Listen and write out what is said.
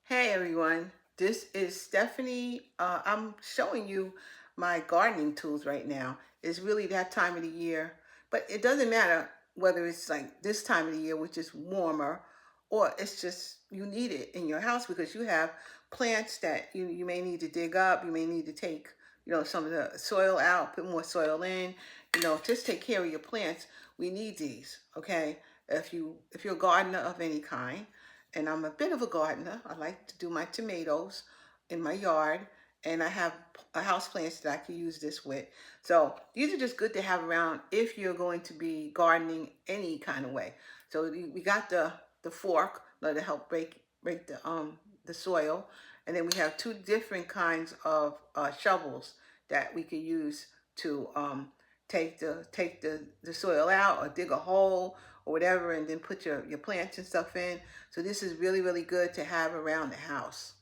Hey everyone, this is Stephanie. I'm showing you my gardening tools right now. It's really that time of the year, but it doesn't matter whether it's like this time of the year, which is warmer, or it's just you need it in your house because you have plants that you may need to dig up, you may need to take, some of the soil out, put more soil in, just take care of your plants. We need these, okay? If you're a gardener of any kind, and I'm a bit of a gardener. I like to do my tomatoes in my yard, and I have a house plants that I can use this with. So these are just good to have around if you're going to be gardening any kind of way. So we got the fork to help break the soil, and then we have two different kinds of shovels that we can use to take the soil out or dig a hole or whatever, and then put your plants and stuff in. So this is really, really good to have around the house.